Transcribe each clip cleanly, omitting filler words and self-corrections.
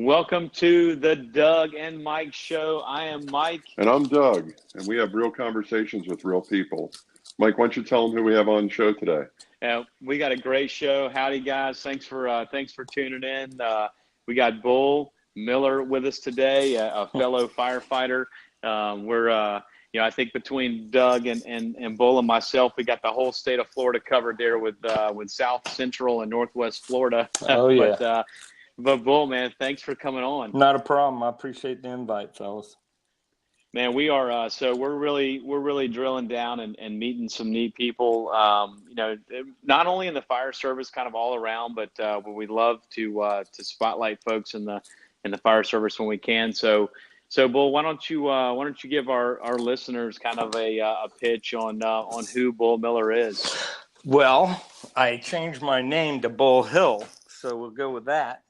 Welcome to the Doug and Mike show. I am Mike. And I'm Doug, and we have real conversations with real people. Mike, why don't you tell them who we have on the show today? We got a great show. Howdy, guys. Thanks for tuning in. We got Bull Miller with us today, a fellow firefighter. I think between Doug and Bull and myself, we got the whole state of Florida covered there with South Central and Northwest Florida. Oh, yeah. But Bull, man, thanks for coming on. Not a problem. I appreciate the invite, fellas. Man, we are so we're really drilling down and meeting some neat people. Not only in the fire service, kind of all around, but we love to spotlight folks in the fire service when we can. So Bull, why don't you give our listeners kind of a pitch on who Bull Miller is? Well, I changed my name to Bull Hill, so we'll go with that.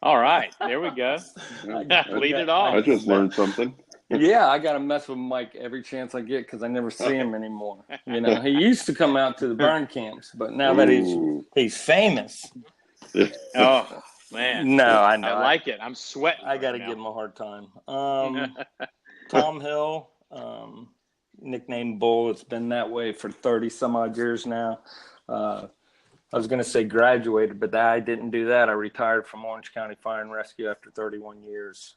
All right, there we go. Lead it off. I just learned something. Yeah, I got to mess with Mike every chance I get because I never see him anymore. You know, he used to come out to the burn camps, but now that he's famous. Oh man, no, I know. I like it. I'm sweating. I got to give him a hard time. Tom Hill, nicknamed Bull. It's been that way for 30 some odd years now. I was going to say graduated, but I didn't do that. I retired from Orange County Fire and Rescue after 31 years.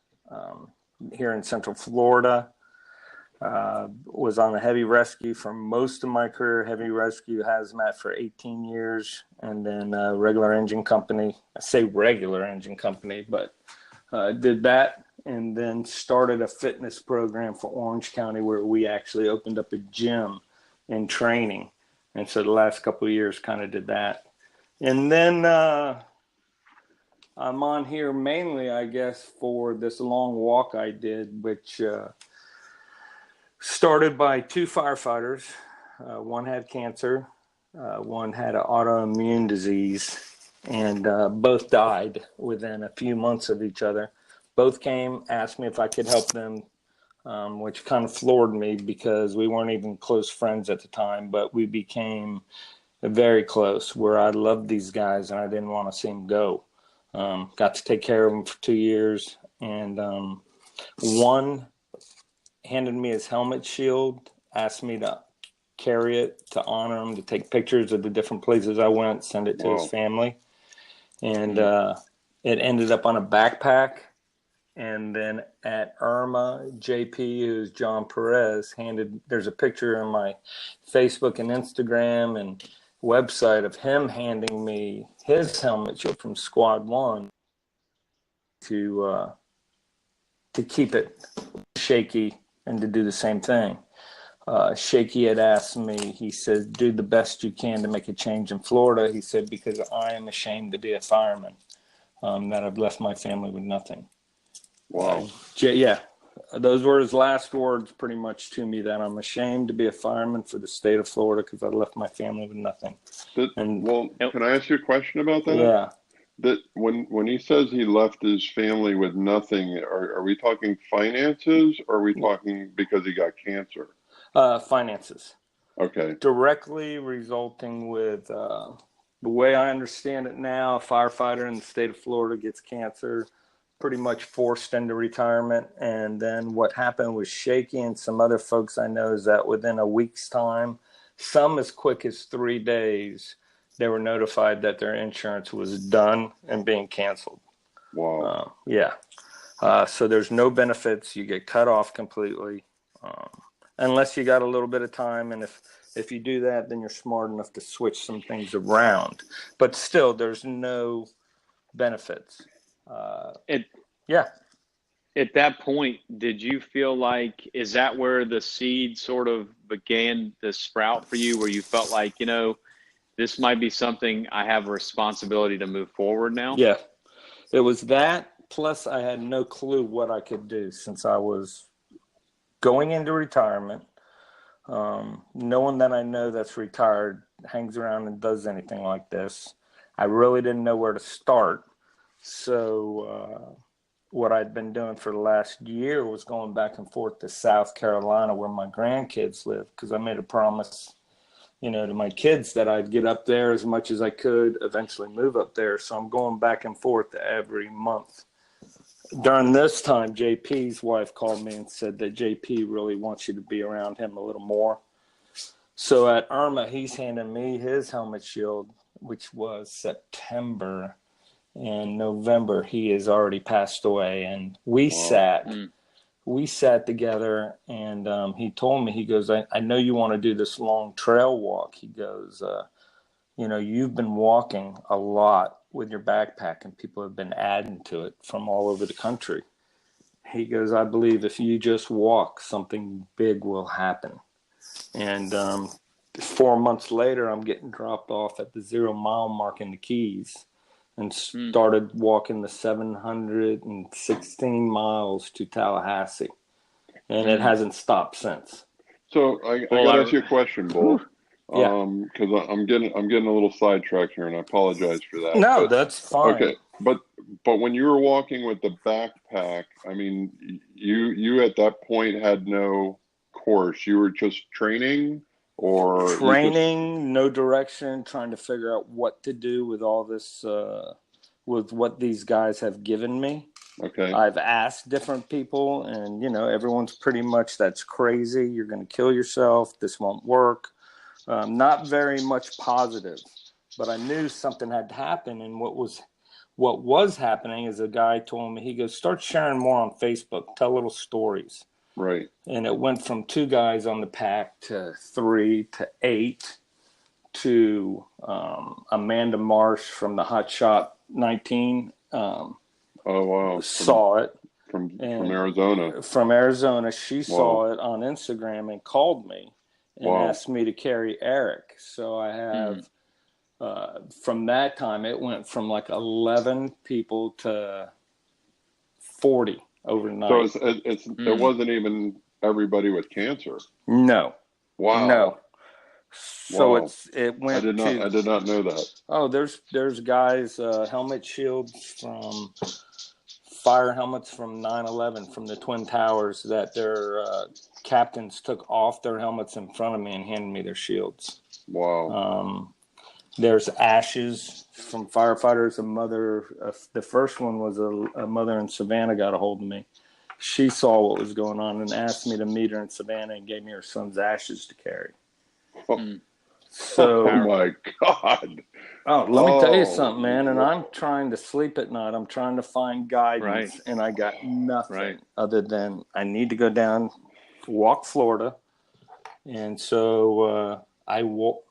Here in Central Florida, was on the heavy rescue for most of my career, heavy rescue hazmat for 18 years, and then regular engine company. I say regular engine company, but did that and then started a fitness program for Orange County where we actually opened up a gym and training. And so the last couple of years kind of did that. And then I'm on here mainly, I guess, for this long walk I did, which started by two firefighters. One had cancer, one had an autoimmune disease, and both died within a few months of each other. Both came, asked me if I could help them, which kind of floored me because we weren't even close friends at the time, but we became very close where I loved these guys and I didn't want to see them go. Got to take care of them for 2 years, and one handed me his helmet shield, asked me to carry it to honor him, to take pictures of the different places I went, send it to his family. And it ended up on a backpack. And then at Irma, JP, who's John Perez, there's a picture on my Facebook and Instagram and website of him handing me his helmet shield from Squad 1 to keep it shaky and to do the same thing. Shaky had asked me, he said, do the best you can to make a change in Florida. He said, because I am ashamed to be a fireman, that I've left my family with nothing. Wow. Yeah. Those were his last words pretty much to me, that I'm ashamed to be a fireman for the state of Florida because I left my family with nothing. Can I ask you a question about that? Yeah. That when he says he left his family with nothing, are we talking finances or are we talking because he got cancer? Finances. Okay. Directly resulting with, the way I understand it now, a firefighter in the state of Florida gets cancer, pretty much forced into retirement. And then what happened with Shaky and some other folks I know is that within a week's time, some as quick as 3 days, they were notified that their insurance was done and being canceled. Wow. So there's no benefits. You get cut off completely, unless you got a little bit of time. And if you do that, then you're smart enough to switch some things around. But still, there's no benefits. At that point, did you feel like, is that where the seed sort of began to sprout for you, where you felt like, this might be something I have a responsibility to move forward now? Yeah, it was that. Plus I had no clue what I could do since I was going into retirement. No one that I know that's retired hangs around and does anything like this. I really didn't know where to start. So what I'd been doing for the last year was going back and forth to South Carolina where my grandkids live, because I made a promise, to my kids that I'd get up there as much as I could, eventually move up there. So I'm going back and forth every month During this time, JP's wife called me and said that JP really wants you to be around him a little more. So at Irma, he's handing me his helmet shield, which was September. And November, he has already passed away. And we sat together, and he told me, he goes, I know you want to do this long trail walk. He goes, you've been walking a lot with your backpack, and people have been adding to it from all over the country. He goes, I believe if you just walk, something big will happen. And 4 months later, I'm getting dropped off at the 0 mile mark in the Keys and started walking the 716 miles to Tallahassee. And it hasn't stopped since. So I got to ask you a question, Bull. Because I'm getting a little sidetracked here, and I apologize for that. No, that's fine. Okay, but when you were walking with the backpack, I mean, you at that point had no course. You were just training, or no direction, trying to figure out what to do with all this, with what these guys have given me. Okay. I've asked different people, and everyone's pretty much, that's crazy. You're going to kill yourself. This won't work. Not very much positive, but I knew something had to happen. And what was happening is a guy told me, he goes, start sharing more on Facebook, tell little stories. Right. And it went from 2 guys on the pack to 3 to 8 to Amanda Marsh from the Hot Shot 19. Oh, wow. Saw it. From Arizona. From Arizona. She saw it on Instagram and called me. And asked me to carry Eric. So I have, from that time, it went from like 11 people to 40 overnight. So it wasn't even everybody with cancer. No. Wow. No. So it went. I did not know that. Oh, there's guys, helmet shields from fire helmets from 9/11 from the Twin Towers that their captains took off their helmets in front of me and handed me their shields. Wow. There's ashes from firefighters. The first one was a mother in Savannah got a hold of me. She saw what was going on and asked me to meet her in Savannah and gave me her son's ashes to carry. So, oh my God. Oh, let me tell you something, man. And I'm trying to sleep at night. I'm trying to find guidance, and I got nothing other than I need to go down, walk Florida. And so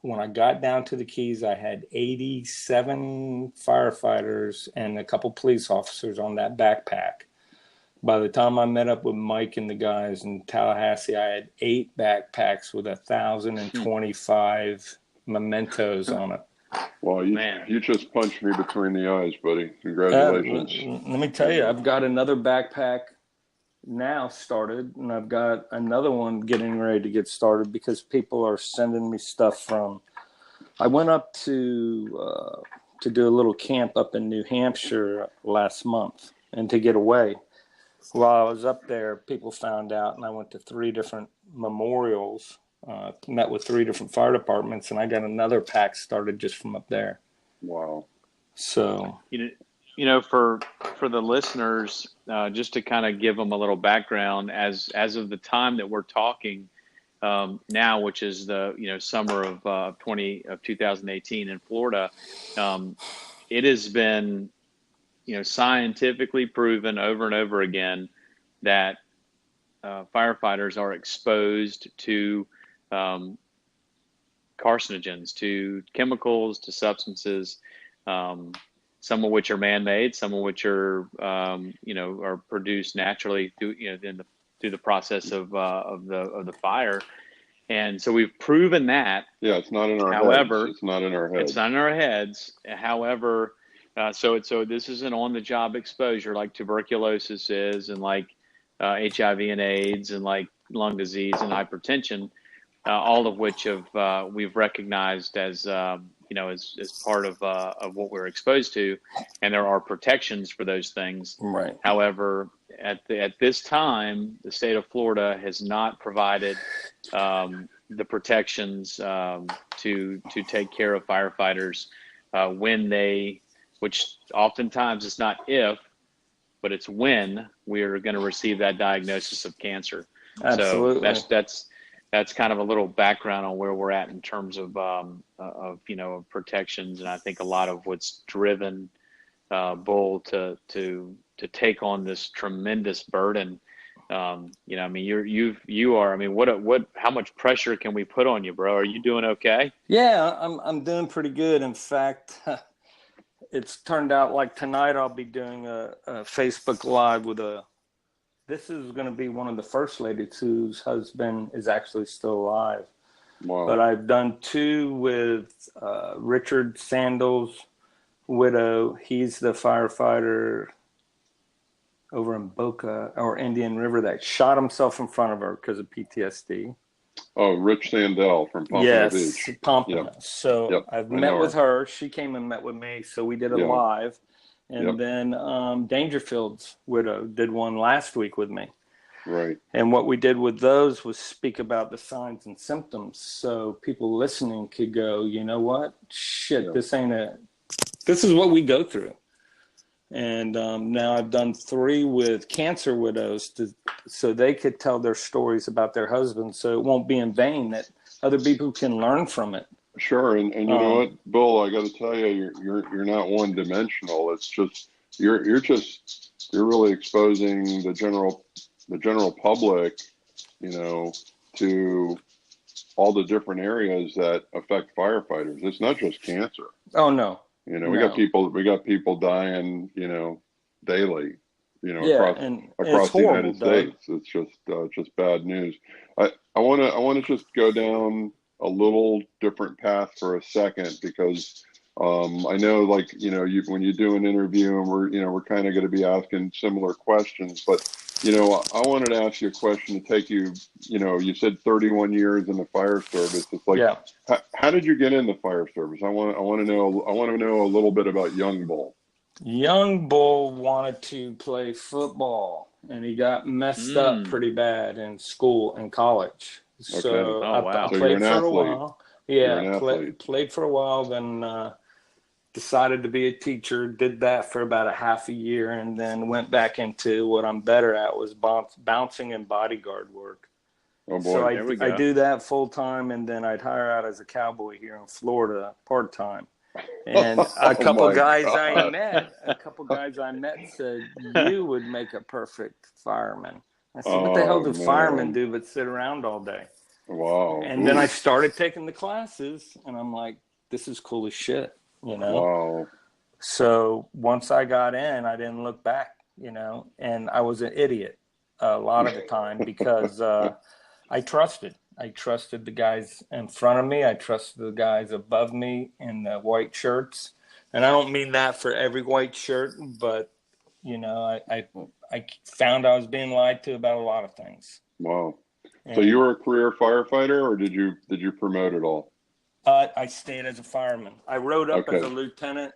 when I got down to the Keys, I had 87 firefighters and a couple police officers on that backpack. By the time I met up with Mike and the guys in Tallahassee, I had 8 backpacks with 1,025 mementos on it. Well, you just punched me between the eyes, buddy. Congratulations. Let me tell you, I've got another backpack now started, and I've got another one getting ready to get started because people are sending me stuff from. I went up to do a little camp up in New Hampshire last month, and to get away. While I was up there, people found out, and I went to 3 different memorials, met with 3 different fire departments, and I got another pack started just from up there. Wow. So, for the listeners, just to kind of give them a little background, as of the time that we're talking now, which is the summer of 2018 in Florida, it has been scientifically proven over and over again that firefighters are exposed to carcinogens, to chemicals, to substances, some of which are man-made, some of which are are produced naturally through through the process of the fire. And so we've proven that. Yeah, it's not in our heads. It's not in our heads. It's not in our heads. However, so this is an on-the-job exposure like tuberculosis is, and like HIV and AIDS, and like lung disease and hypertension, all of which we've recognized as as part of what we're exposed to, and there are protections for those things. Right. However, at this time, the state of Florida has not provided the protections to take care of firefighters when they, which oftentimes it's not if, but it's when we're going to receive that diagnosis of cancer. Absolutely. So that's kind of a little background on where we're at in terms of protections. And I think a lot of what's driven Bull to take on this tremendous burden. I mean, you are. I mean, what? How much pressure can we put on you, bro? Are you doing okay? Yeah, I'm doing pretty good. In fact, it's turned out like tonight I'll be doing a Facebook Live with this is going to be one of the first ladies whose husband is actually still alive. Wow. But I've done 2 with Richard Sandals' widow. He's the firefighter over in Boca or Indian River that shot himself in front of her because of PTSD. Oh, Rich Sandell from Pompano Beach. Yes, Pompano. Yep. So Yep. I've met with her. She came and met with me. So we did a live. And then Dangerfield's widow did one last week with me. Right. And what we did with those was speak about the signs and symptoms. So people listening could go, you know what? Shit, this is what we go through. And now I've done 3 with cancer widows so they could tell their stories about their husbands. So it won't be in vain, that other people can learn from it. Sure, and you know what, Bill, I got to tell you, you're not one dimensional. It's just you're really exposing the general public, to all the different areas that affect firefighters. It's not just cancer. Oh no. We got people dying, daily, across the United States. It's just bad news. I want to just go down a little different path for a second, because I know, like, when you do an interview, and we're kind of going to be asking similar questions, but I wanted to ask you a question to take you, you said 31 years in the fire service. It's like, how did you get in the fire service? I want to know a little bit about Young Bull. Young Bull wanted to play football, and he got messed up pretty bad in school and college. Okay. So I played for a while. Yeah, played for a while, then decided to be a teacher, did that for about a half a year, and then went back into what I'm better at, was bouncing and bodyguard work. Oh boy. So I do that full time, and then I'd hire out as a cowboy here in Florida part time. And a couple guys I met said, you would make a perfect fireman. I said, what the hell do firemen do but sit around all day? Wow. And then I started taking the classes, and I'm like, this is cool as shit, Wow. So once I got in, I didn't look back, and I was an idiot a lot of the time because I trusted the guys in front of me. I trusted the guys above me in the white shirts. And I don't mean that for every white shirt, but, I found I was being lied to about a lot of things. Wow. So you were a career firefighter, or did you promote at all? I stayed as a fireman. I rode up as a lieutenant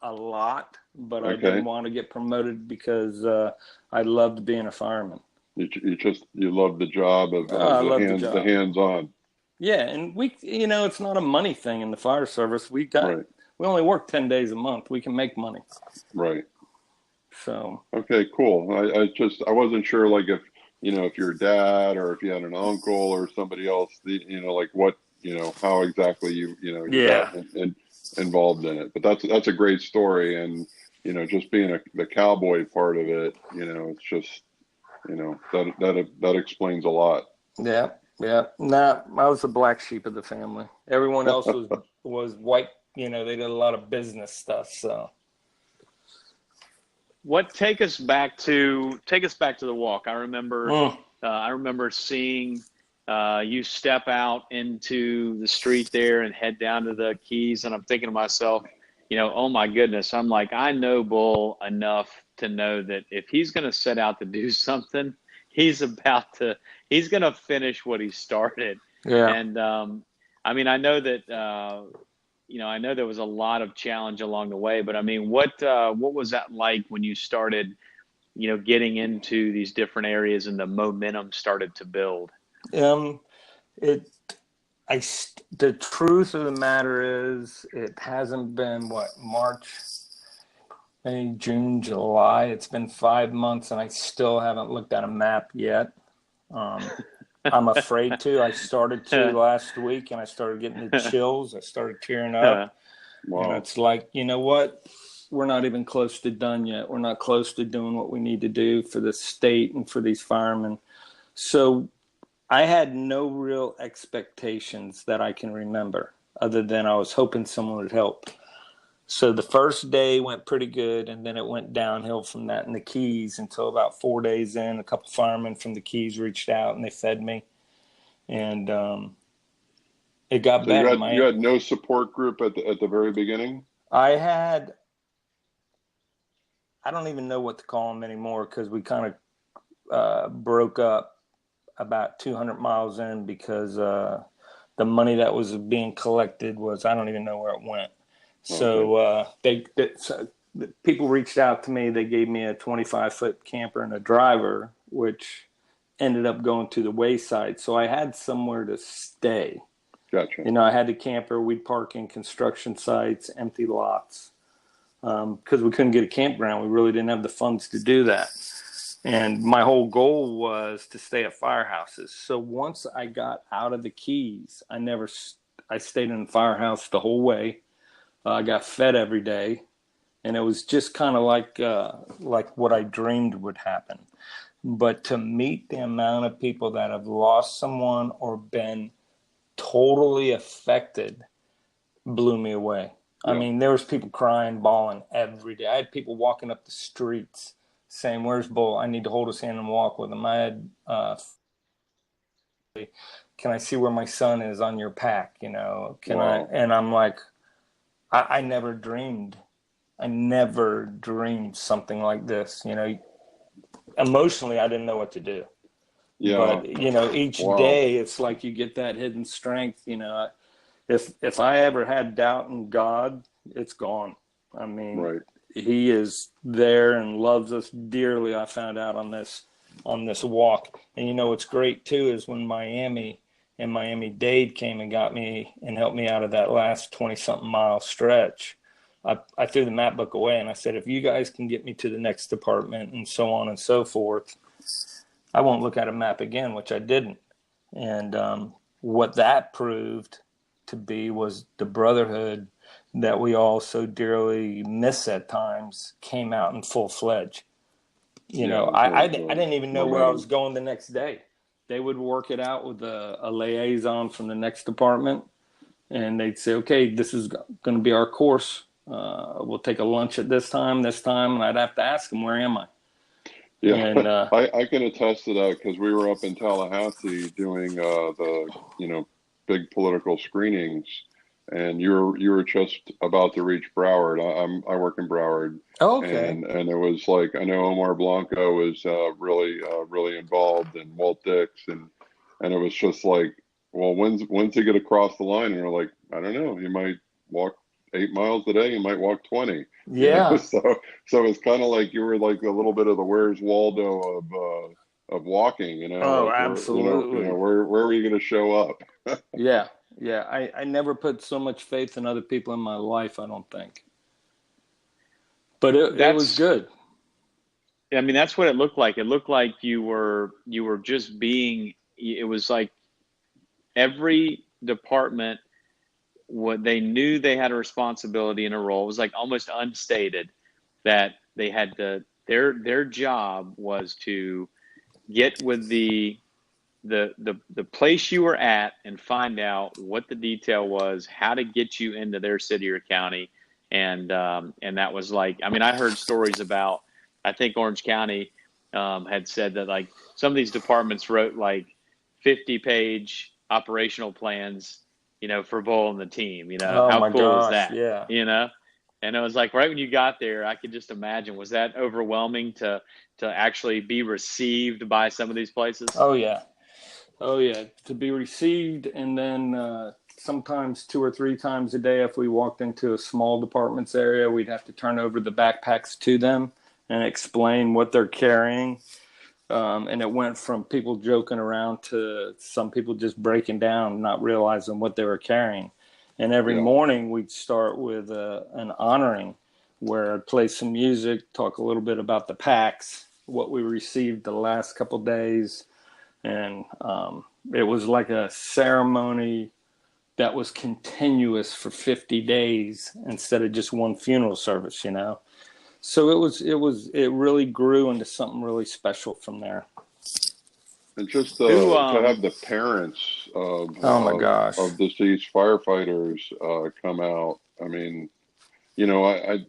a lot, but I didn't want to get promoted because I loved being a fireman. You love the job of the hands-on. Yeah, and it's not a money thing in the fire service. We only work 10 days a month. We can make money. Right. So. Okay, cool. I wasn't sure, like, if your dad or if you had an uncle or somebody else, like what, how exactly you got involved in it. But that's a great story, and just being the cowboy part of it, it's just. That explains a lot. Yeah. Nah, I was the black sheep of the family. Everyone else was white. They did a lot of business stuff. So, take us back to the walk. I remember seeing you step out into the street there and head down to the Keys, and I'm thinking to myself, oh my goodness, I'm like, I know Bull enough to know that if he's going to set out to do something, he's going to finish what he started. Yeah. And, I mean, I know that, I know there was a lot of challenge along the way, but I mean, what was that like when you started, getting into these different areas and the momentum started to build? The truth of the matter is, it hasn't been March May, June, July. It's been 5 months and I still haven't looked at a map yet. I'm afraid to. I started to last week and I started getting the chills. I started tearing up. Wow. And it's like, you know what? We're not even close to done yet. We're not close to doing what we need to do for the state and for these firemen. So I had no real expectations that I can remember, other than I was hoping someone would help. So the first day went pretty good, and then it went downhill from that in the Keys until about 4 days in. A couple firemen from the Keys reached out, and they fed me. And it got better. You had no support group at the very beginning? I don't even know what to call them anymore, because we kind of broke up about 200 miles in, because the money that was being collected was, I don't even know where it went. So so people reached out to me. They gave me a 25-foot camper and a driver, which ended up going to the wayside. So I had somewhere to stay. Gotcha. You know, I had the camper. We'd park in construction sites, empty lots, because we couldn't get a campground. We really didn't have the funds to do that. And my whole goal was to stay at firehouses. So once I got out of the Keys, I stayed in the firehouse the whole way. I got fed every day, and it was just kind of like what I dreamed would happen. But to meet the amount of people that have lost someone or been totally affected blew me away. Yeah. I mean, there was people crying, bawling every day. I had people walking up the streets saying, "Where's Bull? I need to hold his hand and walk with him." I had, "Can I see where my son is on your pack? You know, can I?" And I'm like, I never dreamed something like this. You know, emotionally, I didn't know what to do. Yeah. But, you know, each day it's like you get that hidden strength. You know, if I ever had doubt in God, it's gone. I mean, He is there and loves us dearly. I found out on this walk. And, you know, what's great too is when Miami-Dade came and got me and helped me out of that last 20-something mile stretch, I threw the map book away and I said, if you guys can get me to the next department and so on and so forth, I won't look at a map again, which I didn't. And what that proved to be was the brotherhood that we all so dearly miss at times came out in full-fledged. You know, I didn't even know where I was going the next day. They would work it out with a liaison from the next department, and they'd say, okay, this is going to be our course. We'll take a lunch at this time, and I'd have to ask them, where am I? Yeah, and, I can attest to that, because we were up in Tallahassee doing the big political screenings, and you were just about to reach Broward. I work in Broward. Oh, okay. And it was like, I know Omar Blanco was really involved, and Walt Dix, and it was just like, well, when's he gonna cross the line? And we're like, I don't know. He might walk 8 miles a day. He might walk 20. Yeah. You know? So it's kind of like you were like a little bit of the Where's Waldo of walking. You know. Oh, like absolutely. Where were you gonna show up? Yeah. I never put so much faith in other people in my life, I don't think. But it was good. I mean, that's what it looked like. It looked like you were just being. It was like every department, what they knew they had a responsibility and a role. It was like almost unstated that they had to. Their job was to get with the place you were at and find out what the detail was, how to get you into their city or county. And that was like, I mean, I heard stories about, I think Orange County had said that like some of these departments wrote like 50-page operational plans, you know, for Bull and the team, you know. How cool is that? Yeah. You know? And it was like right when you got there, I could just imagine, was that overwhelming to actually be received by some of these places? Oh yeah. To be received, and then sometimes 2 or 3 times a day, if we walked into a small department's area, we'd have to turn over the backpacks to them and explain what they're carrying. And it went from people joking around to some people just breaking down, not realizing what they were carrying. And every morning we'd start with an honoring where I'd play some music, talk a little bit about the packs, what we received the last couple of days. And it was like a ceremony that was continuous for 50 days instead of just one funeral service, you know. So it really grew into something really special from there. And just to have the parents of of deceased firefighters come out. I mean, you know,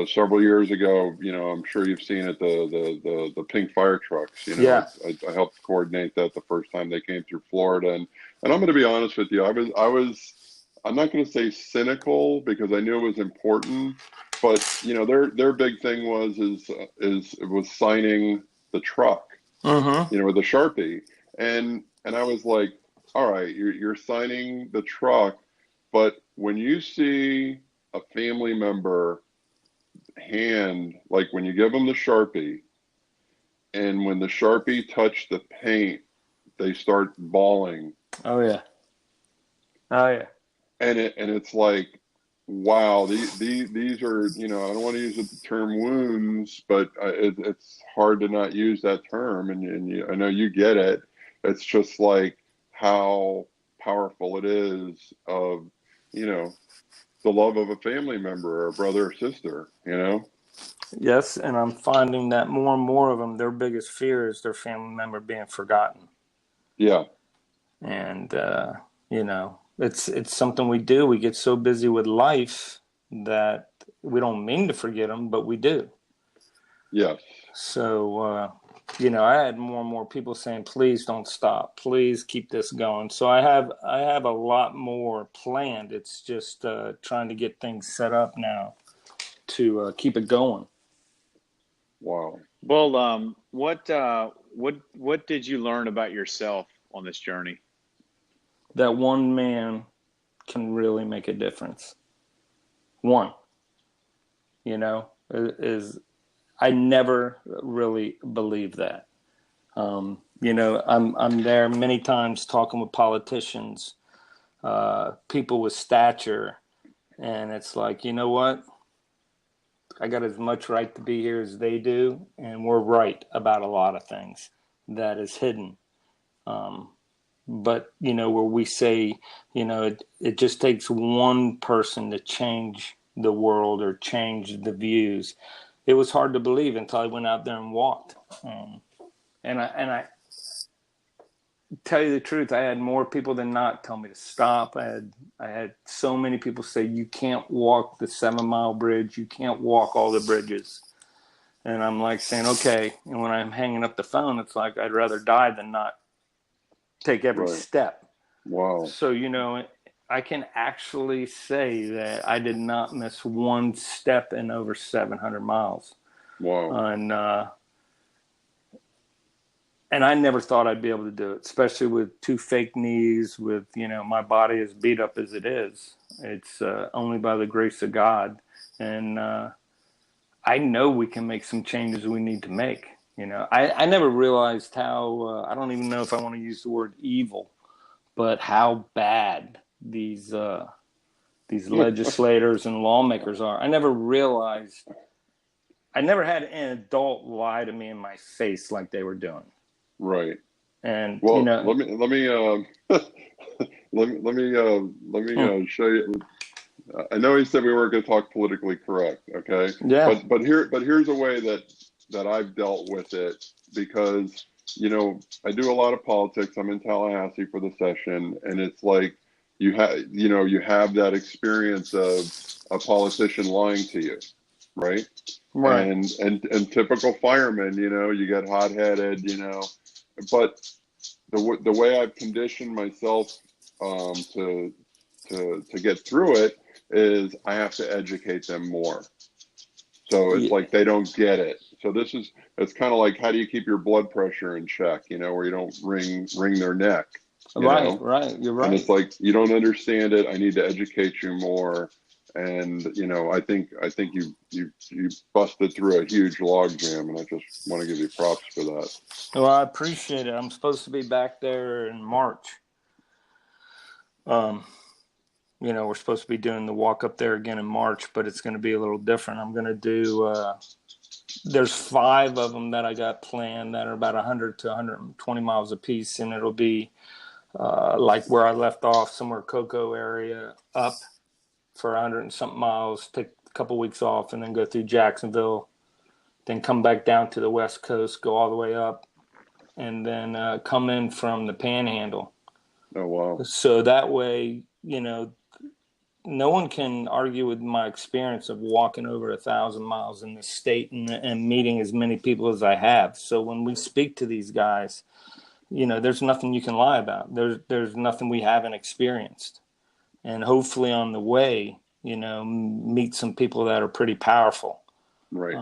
several years ago, you know, I'm sure you've seen it, the pink fire trucks. You know, yeah. I helped coordinate that the first time they came through Florida, and I'm going to be honest with you, I'm not going to say cynical because I knew it was important, but you know, their big thing was signing the truck. Mm-hmm. You know, with a Sharpie. And I was like, all right, you're signing the truck, but when you see a family member hand, like when you give them the Sharpie, and when the Sharpie touched the paint, they start bawling. Oh yeah. Oh yeah. And it's like, wow, these are, you know, I don't want to use the term wounds, but it's hard to not use that term. And I know you get it. It's just like how powerful it is of, you know, the love of a family member or a brother or sister, you know? Yes. And I'm finding that more and more of them, their biggest fear is their family member being forgotten. Yeah. And, you know, it's something we do. We get so busy with life that we don't mean to forget them, but we do. Yes. So, you know, I had more and more people saying, please don't stop. Please keep this going. So I have a lot more planned. It's just trying to get things set up now to keep it going. Wow. Well, what did you learn about yourself on this journey? That one man can really make a difference. One, you know, is I never really believed that. You know, I'm there many times talking with politicians, people with stature, and it's like, you know what? I got as much right to be here as they do, and we're right about a lot of things that is hidden. But, you know, where we say, you know, it just takes one person to change the world or change the views. It was hard to believe until I went out there and walked. And I tell you the truth, I had more people than not tell me to stop. I had so many people say, you can't walk the 7 Mile Bridge. You can't walk all the bridges. And I'm like saying, okay. And when I'm hanging up the phone, it's like, I'd rather die than not take every step. Wow. So, you know, I can actually say that I did not miss one step in over 700 miles. Wow. And I never thought I'd be able to do it, especially with 2 fake knees, with, you know, my body as beat up as it is. It's only by the grace of God. And I know we can make some changes we need to make. You know, I never realized how, I don't even know if I want to use the word evil, but how bad these legislators and lawmakers are. I never realized, I never had an adult lie to me in my face like they were doing. Right. And well, you know, let me show you. I know he said we weren't going to talk politically correct, okay? Yeah. But here's a way that I've dealt with it, because you know, I do a lot of politics. I'm in Tallahassee for the session, and it's like you have that experience of a politician lying to you, right? Right. And typical firemen, you know, you get hot-headed, you know, but the way I've conditioned myself to get through it is I have to educate them more. So it's like they don't get it. So it's kind of like, how do you keep your blood pressure in check, you know, where you don't wring their neck. Right. You're right. And it's like, you don't understand it. I need to educate you more. And, you know, I think you busted through a huge log jam, and I just want to give you props for that. Well, I appreciate it. I'm supposed to be back there in March. we're supposed to be doing the walk up there again in March, but it's going to be a little different. I'm going to do, there's 5 of them that I got planned that are about 100 to 120 miles a piece. And it'll be like where I left off, somewhere Cocoa area, up for 100 and something miles, take a couple weeks off, and then go through Jacksonville, then come back down to the West Coast, go all the way up, and then come in from the Panhandle. Oh, wow. So that way, no one can argue with my experience of walking over 1,000 miles in the state and meeting as many people as I have. So when we speak to these guys, there's nothing you can lie about. There's nothing we haven't experienced. And hopefully on the way, meet some people that are pretty powerful. Right.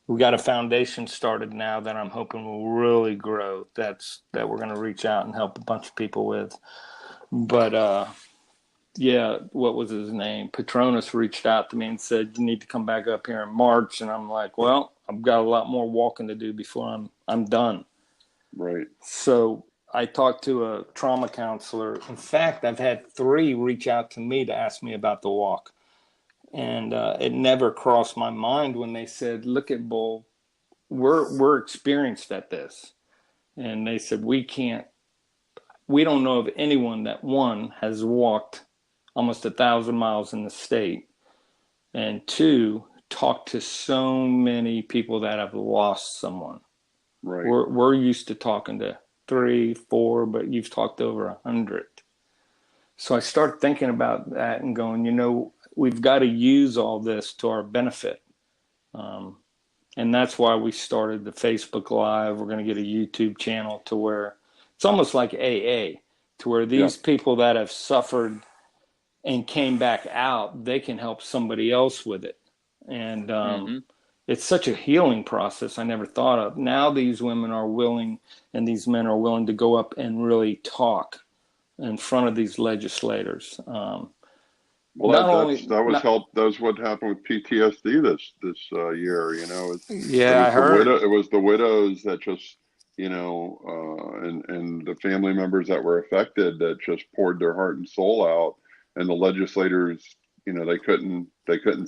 We got a foundation started now that I'm hoping will really grow. That we're going to reach out and help a bunch of people with. But, yeah, what was his name? Patronus reached out to me and said, you need to come back up here in March. And I'm like, well, I've got a lot more walking to do before I'm done. Right. So I talked to a trauma counselor. In fact, I've had 3 reach out to me to ask me about the walk. And it never crossed my mind when they said, look at Bull, we're experienced at this. And they said, we don't know of anyone that, 1, has walked almost 1,000 miles in the state, and 2, talked to so many people that have lost someone. Right. We're used to talking to 3, 4, but you've talked to over 100. So I started thinking about that and going, we've got to use all this to our benefit. And that's why we started the Facebook Live. We're going to get a YouTube channel to where it's almost like AA, to where these people that have suffered and came back out, they can help somebody else with it. And it's such a healing process I never thought of. Now these women are willing and these men are willing to go up and really talk in front of these legislators. Well, that was what happened with PTSD this year. I heard it was the widows that just, and the family members that were affected that just poured their heart and soul out. And the legislators, they couldn't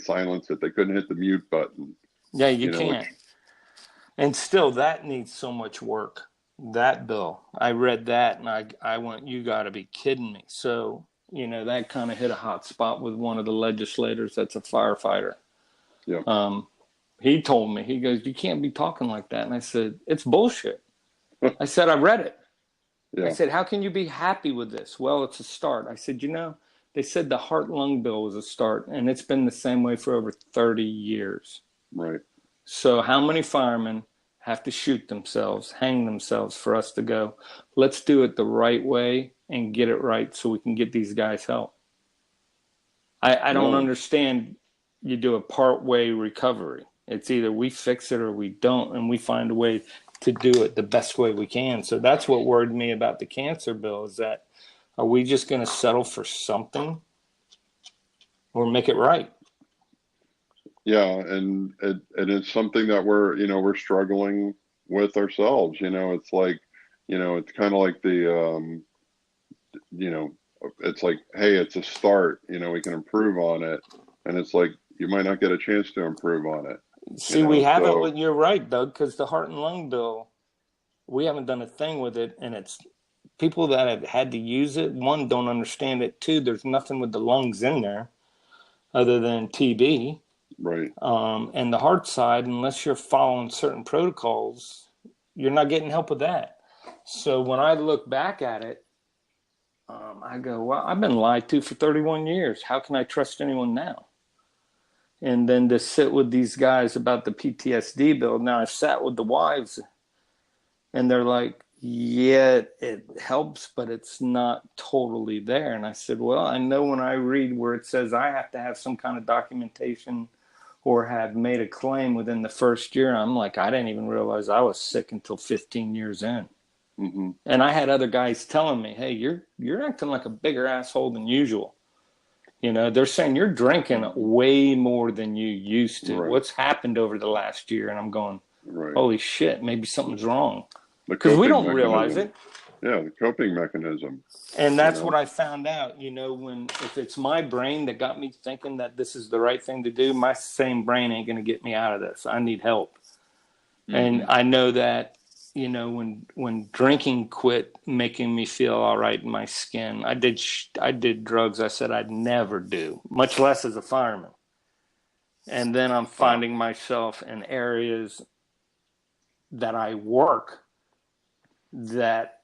silence it. They couldn't hit the mute button. Yeah, you can't. And still, that needs so much work. That bill, I read that and I went, you got to be kidding me. So, that kind of hit a hot spot with one of the legislators that's a firefighter. Yeah. He told me, he goes, you can't be talking like that. And I said, it's bullshit. I said, I read it. Yeah. I said, how can you be happy with this? Well, it's a start. I said, they said the heart-lung bill was a start, and it's been the same way for over 30 years. Right. So how many firemen have to shoot themselves, hang themselves for us to go, let's do it the right way and get it right so we can get these guys help? I don't understand you do a part-way recovery. It's either we fix it or we don't, and we find a way to do it the best way we can. So that's what worried me about the cancer bill, is that are we just going to settle for something or make it right? Yeah, and it's something that we're struggling with ourselves. It's like, it's kind of like the, it's like, hey, it's a start. We can improve on it, and it's like you might not get a chance to improve on it. See, we haven't. So, you're right, Doug, because the heart and lung bill, we haven't done a thing with it, and it's people that have had to use it. 1, don't understand it. 2, there's nothing with the lungs in there other than TB. Right. And the heart side, unless you're following certain protocols, you're not getting help with that. So when I look back at it, I go, well, I've been lied to for 31 years. How can I trust anyone now? And then to sit with these guys about the PTSD bill. Now I've sat with the wives and they're like, yeah, it helps, but it's not totally there. And I said, well, I know when I read where it says I have to have some kind of documentation or have made a claim within the first year, I'm like, I didn't even realize I was sick until 15 years in. Mm-hmm. And I had other guys telling me, hey, you're acting like a bigger asshole than usual. They're saying you're drinking way more than you used to. Right. What's happened over the last year? And I'm going, holy shit, maybe something's wrong. Because we don't realize it. Yeah, the coping mechanism. And that's what I found out, if it's my brain that got me thinking that this is the right thing to do, my same brain ain't going to get me out of this. I need help. Mm-hmm. And I know that, when drinking quit making me feel all right in my skin, I did drugs I said I'd never do, much less as a fireman. And then I'm finding myself in areas that I work that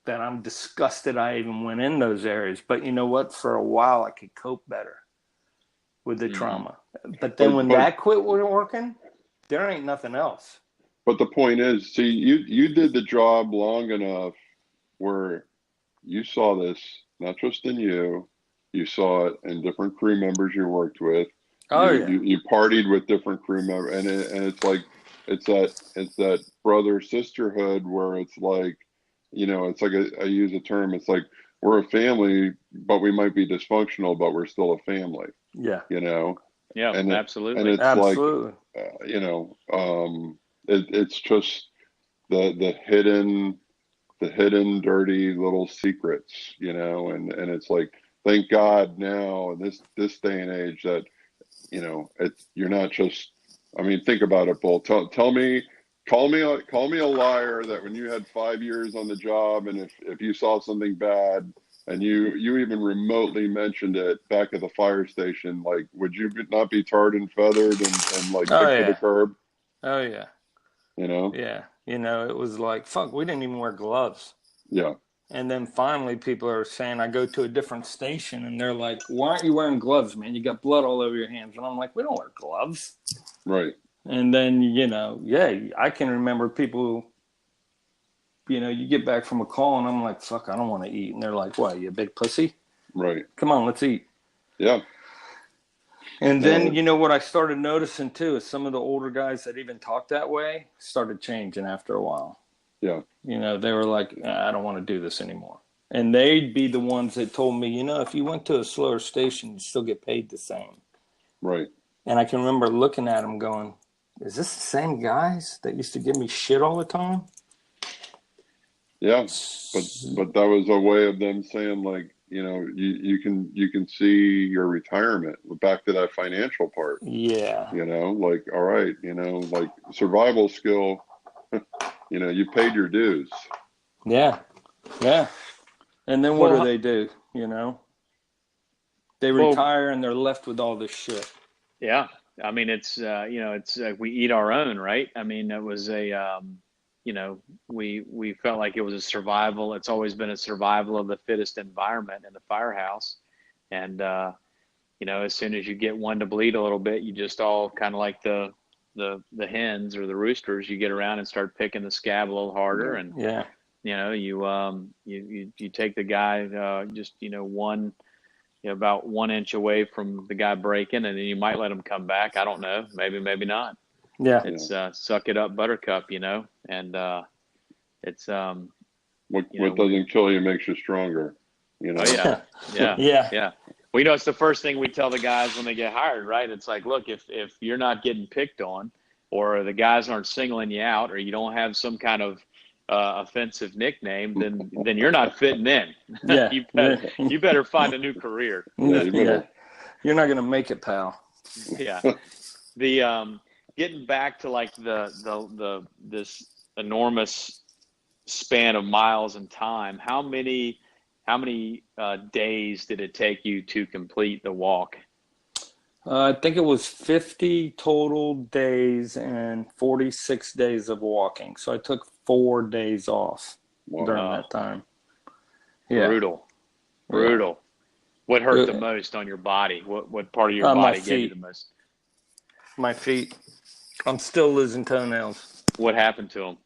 I'm disgusted I even went in those areas. But you know what? For a while, I could cope better with the trauma. But then when that quit wasn't working, there ain't nothing else. But the point is, see, you did the job long enough where you saw this, not just in you saw it in different crew members you worked with. You partied with different crew members, and it's like, it's that brother sisterhood where it's like, it's like I use a term. It's like we're a family, but we might be dysfunctional, but we're still a family. Yeah. Yeah, and absolutely. And it's absolutely. Like, it's just the hidden dirty little secrets, and it's like, thank God now in this day and age that, you're not just, think about it, Bull. Call me a liar that when you had 5 years on the job, and if you saw something bad and you even remotely mentioned it back at the fire station, like, would you not be tarred and feathered and like kicked to the curb? Oh yeah. Yeah. It was like, fuck, we didn't even wear gloves. Yeah. And then finally people are saying, I go to a different station and they're like, why aren't you wearing gloves, man? You got blood all over your hands. And I'm like, we don't wear gloves. Right. And then, I can remember people, you get back from a call and I'm like, fuck, I don't want to eat. And they're like, what, you a big pussy? Right. Come on, let's eat. Yeah. And then, what I started noticing too is some of the older guys that even talked that way started changing after a while. Yeah. They were like, I don't want to do this anymore. And they'd be the ones that told me, if you went to a slower station, you still get paid the same. Right. And I can remember looking at them going, is this the same guys that used to give me shit all the time? Yeah. But that was a way of them saying, like, you can see your retirement. Back to that financial part. Yeah. Like, all right, like survival skill, you paid your dues. Yeah. Yeah. And then what do they do? They retire and they're left with all this shit. Yeah. It's, it's like we eat our own, right? It was we felt like it was a survival. It's always been a survival of the fittest environment in the firehouse. And, as soon as you get one to bleed a little bit, you just all kind of like the hens or the roosters, you get around and start picking the scab a little harder. And, you take the guy, just, about 1 inch away from the guy breaking, and then you might let him come back. I don't know. Maybe not. Yeah. It's suck it up, buttercup, and it's what doesn't kill you makes you stronger. Oh yeah. Yeah. Well, it's the first thing we tell the guys when they get hired, right? It's like, look, if you're not getting picked on, or the guys aren't singling you out, or you don't have some kind of offensive nickname, then you're not fitting in. Yeah. you better find a new career. Yeah. You're not gonna make it, pal. Yeah. The getting back to like the this enormous span of miles and time, how many days did it take you to complete the walk? I think it was 50 total days and 46 days of walking. So I took 4 days off during that time. Yeah. Brutal. Yeah. What hurt the most on your body? What part of your body gave you the most? My feet. I'm still losing toenails. What happened to them?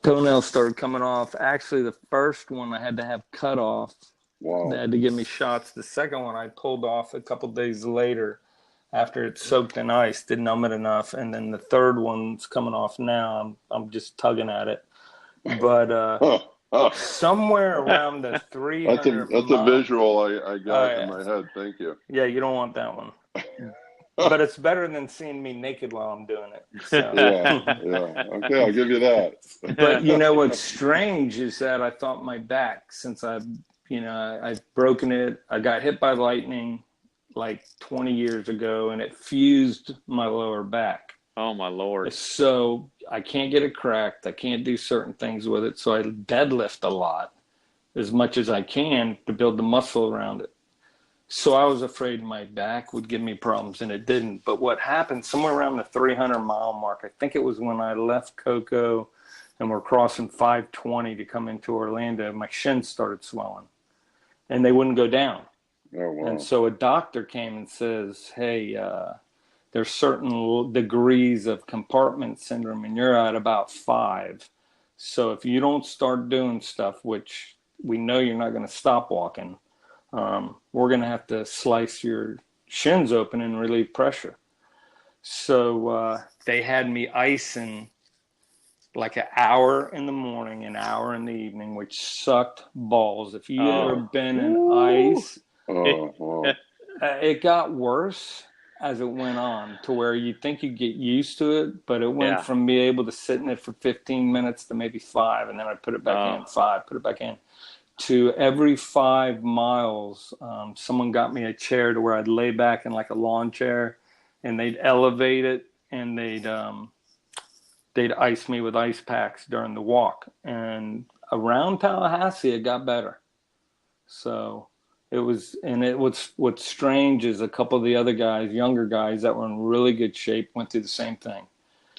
Toenails started coming off. Actually, the first one I had to have cut off. Wow. They had to give me shots. The second one I pulled off a couple days later after it soaked in ice, didn't numb it enough. And then the third one's coming off now. I'm just tugging at it. But somewhere around the 300 That's a visual I got in my head. Thank you. Yeah, you don't want that one. but it's better than seeing me naked while I'm doing it. So. Yeah. Okay, I'll give you that. But what's strange is that I thought my back, since I've broken it, I got hit by lightning like 20 years ago, and it fused my lower back. Oh my Lord. So I can't get it cracked. I can't do certain things with it. So I deadlift a lot, as much as I can, to build the muscle around it. So I was afraid my back would give me problems, and it didn't. But what happened somewhere around the 300-mile mark, I think it was when I left Cocoa and we're crossing 520 to come into Orlando, my shins started swelling, and they wouldn't go down. Oh, wow. And so a doctor came and says, hey, there's certain degrees of compartment syndrome, and you're at about 5. So if you don't start doing stuff, which we know you're not going to stop walking, we're going to have to slice your shins open and relieve pressure. So they had me icing like an hour in the morning, an hour in the evening, which sucked balls. If you ever been in ice, it got worse as it went on, to where you think you get used to it, but it went from being able to sit in it for 15 minutes to maybe 5, and then I'd put it back in, 5, put it back in, to every 5 miles, someone got me a chair to where I'd lay back in like a lawn chair, and they'd elevate it, and they'd ice me with ice packs during the walk. And around Tallahassee, it got better. So it was, and what's strange is a couple of the other guys, younger guys that were in really good shape, went through the same thing.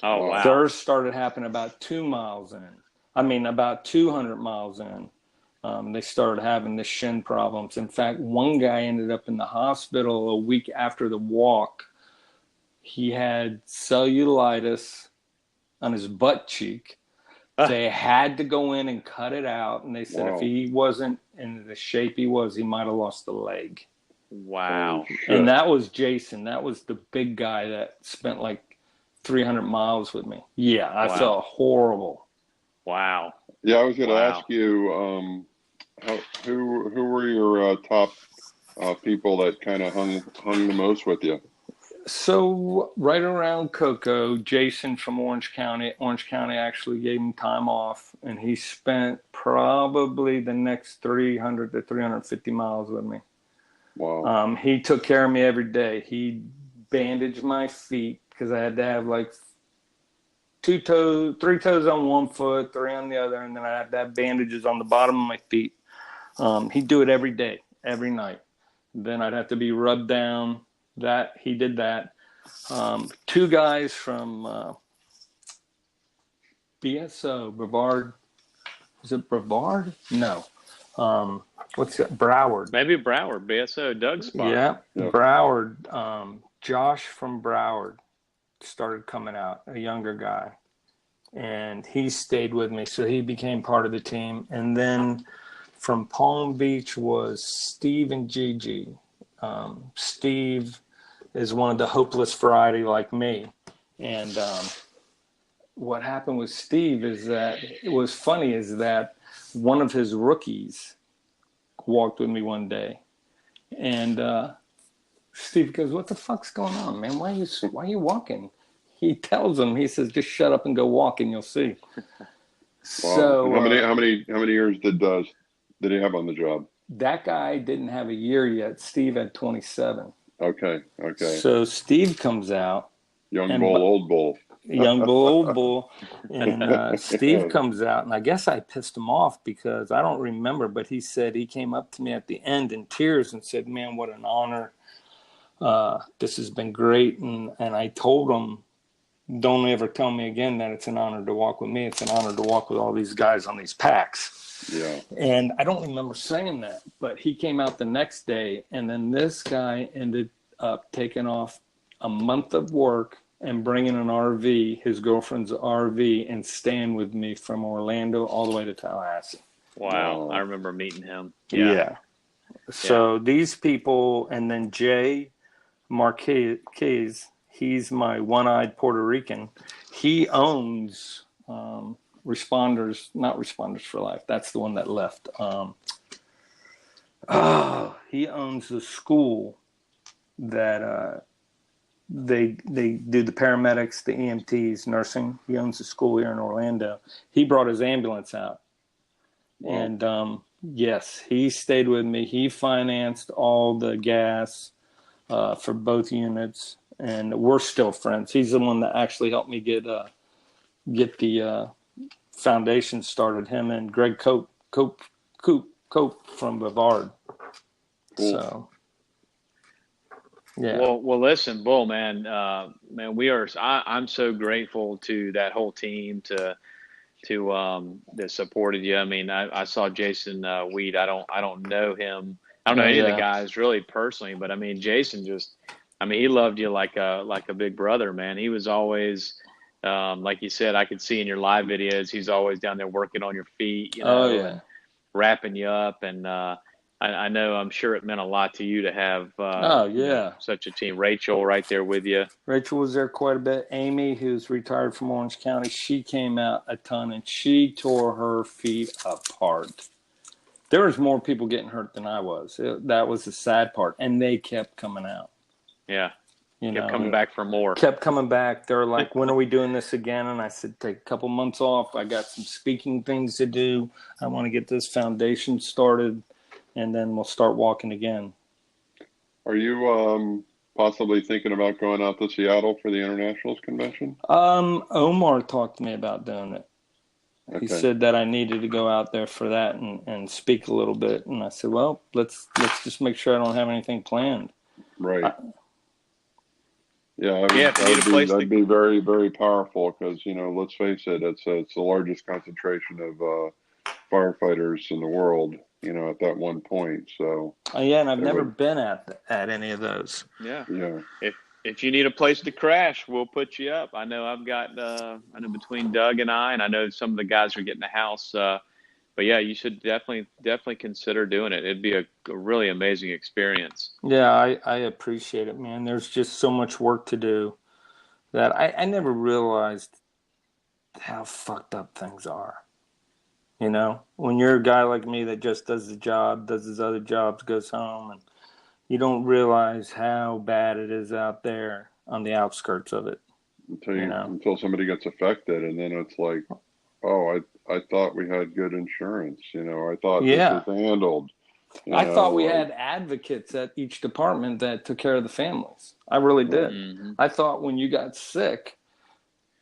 Oh, wow. Theirs started happening about 2 miles in. About 200 miles in. They started having the shin problems. In fact, one guy ended up in the hospital a week after the walk. He had cellulitis on his butt cheek. They had to go in and cut it out, and they said if he wasn't in the shape he was, he might have lost a leg. Wow. And that was Jason. That was the big guy that spent like 300 miles with me. Yeah, I felt horrible. Wow. Yeah, I was going to ask you, who were your top people that kind of hung the most with you? So right around Cocoa, Jason from Orange County actually gave him time off, and he spent probably the next 300 to 350 miles with me. Wow. He took care of me every day. He bandaged my feet because I had to have like 3 toes on one foot, 3 on the other, and then I had to have bandages on the bottom of my feet. He'd do it every day, every night. Then I'd have to be rubbed down. He did that. 2 guys from BSO, Brevard. Is it Brevard? No. What's that? Broward. Maybe Broward, BSO, Doug's spot. Yeah, Broward. Josh from Broward started coming out, a younger guy. And he stayed with me, so he became part of the team. And then from Palm Beach was Steve and Gigi. Steve is one of the hopeless variety like me. And what happened with Steve is that it was funny is that one of his rookies walked with me one day. And Steve goes, "What the fuck's going on, man? Why are you walking?" He tells him, he says, "Just shut up and go walk and you'll see." Wow. So how many years did he have on the job? That guy didn't have a year yet. Steve had 27. Okay. So Steve comes out. Young bull, old bull. Young bull, old bull. And Steve comes out, and I guess I pissed him off because I don't remember, but he said he came up to me at the end in tears and said, "Man, what an honor. This has been great." And I told him, "Don't ever tell me again that it's an honor to walk with me. It's an honor to walk with all these guys on these packs." Yeah. And I don't remember saying that, but he came out the next day, and then this guy ended up taking off a month of work and bringing an RV, his girlfriend's RV, and staying with me from Orlando all the way to Tallahassee. Wow. I remember meeting him. Yeah. So these people, and then Jay Marquez, he's my one-eyed Puerto Rican. He owns not Responders for Life. That's the one that left. He owns the school that they do the paramedics, the EMTs, nursing. He owns a school here in Orlando. He brought his ambulance out. Wow. And yes, he stayed with me. He financed all the gas for both units, and we're still friends. He's the one that actually helped me get the foundation started. Him and Greg Cope from Bavard. Cool. So. Yeah. Well, listen, Bull, man, I'm so grateful to that whole team that supported you. I mean, I saw Jason Weed. I don't know him. I don't know any of the guys really personally, but I mean, Jason he loved you like a big brother, man. He was always, like you said, I could see in your live videos, he's always down there working on your feet, and wrapping you up. And, I know, I'm sure it meant a lot to you to have such a team. Rachel right there with you. Rachel was there quite a bit. Amy, who's retired from Orange County, she came out a ton, and she tore her feet apart. There was more people getting hurt than I was. That was the sad part, and they kept coming out. Yeah, kept coming back for more. Kept coming back. They were like, when are we doing this again? And I said, take a couple months off. I got some speaking things to do. I want to get this foundation started. And then we'll start walking again. Are you possibly thinking about going out to Seattle for the Internationals convention? Omar talked to me about doing it. Okay. He said that I needed to go out there for that and speak a little bit. And I said, well, let's just make sure I don't have anything planned. Right. That'd be very, very powerful because, let's face it, it's the largest concentration of firefighters in the world. At that one point. So. And I've never been at any of those. Yeah. If you need a place to crash, we'll put you up. I know I've got. I know between Doug and I know some of the guys are getting a house. But yeah, you should definitely consider doing it. It'd be a really amazing experience. Yeah, I appreciate it, man. There's just so much work to do that I never realized how fucked up things are. When you're a guy like me that just does the job, does his other jobs, goes home, and you don't realize how bad it is out there on the outskirts of it. Until somebody gets affected, and then it's like, oh, I thought we had good insurance. I thought this was handled. I thought we had advocates at each department that took care of the families. I really did. Mm-hmm. I thought when you got sick,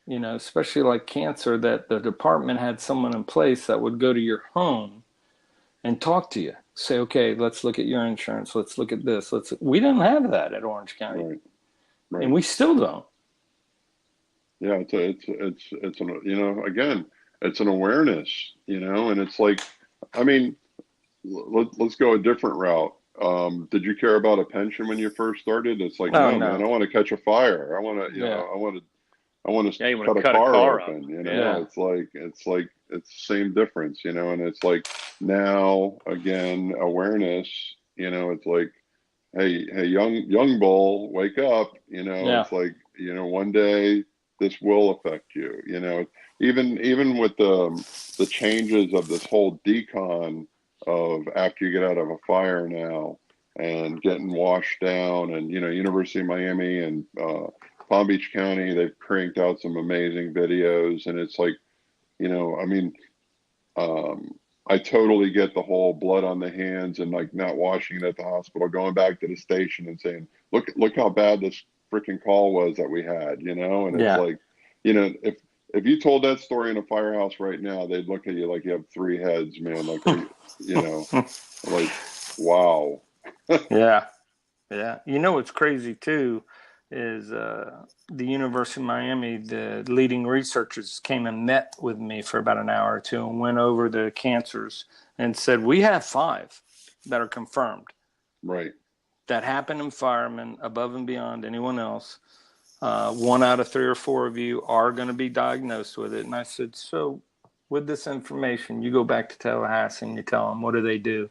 especially like cancer, that the department had someone in place that would go to your home and talk to you. Say, okay, let's look at your insurance. Let's look at this. We didn't have that at Orange County. Right. And we still don't. Yeah, it's again, it's an awareness, and it's like, let's go a different route. Did you care about a pension when you first started? It's like, no, man, I want to catch a fire. I want to, I want to cut a car open, It's like it's the same difference, and it's like now again, awareness, it's like, hey, young bull, wake up, it's like, one day this will affect you, even with the changes of this whole decon of after you get out of a fire now and getting washed down, and, University of Miami and, Palm Beach County, they've cranked out some amazing videos, and it's like, I totally get the whole blood on the hands and like not washing it at the hospital, going back to the station and saying, look how bad this freaking call was that we had, and it's like, if you told that story in a firehouse right now, they'd look at you like you have three heads, man. Like, like, wow. Yeah. What's crazy too is the University of Miami, the leading researchers came and met with me for about an hour or two and went over the cancers and said, we have 5 that are confirmed. Right. That happen in firemen above and beyond anyone else. 1 out of 3 or 4 of you are going to be diagnosed with it. And I said, so with this information, you go back to Tallahassee and you tell them, what do they do?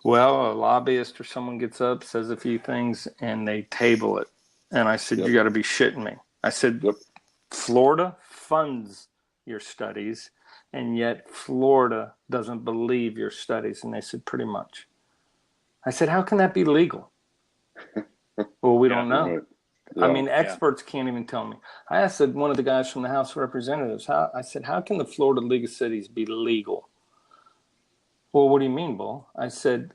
Well, a lobbyist or someone gets up, says a few things, and they table it. And I said, You got to be shitting me. I said, Florida funds your studies, and yet Florida doesn't believe your studies. And they said, pretty much. I said, how can that be legal? Well, we don't know. I mean, experts can't even tell me. I asked one of the guys from the House of Representatives, I said, how can the Florida League of Cities be legal? Well, what do you mean, Bull? I said,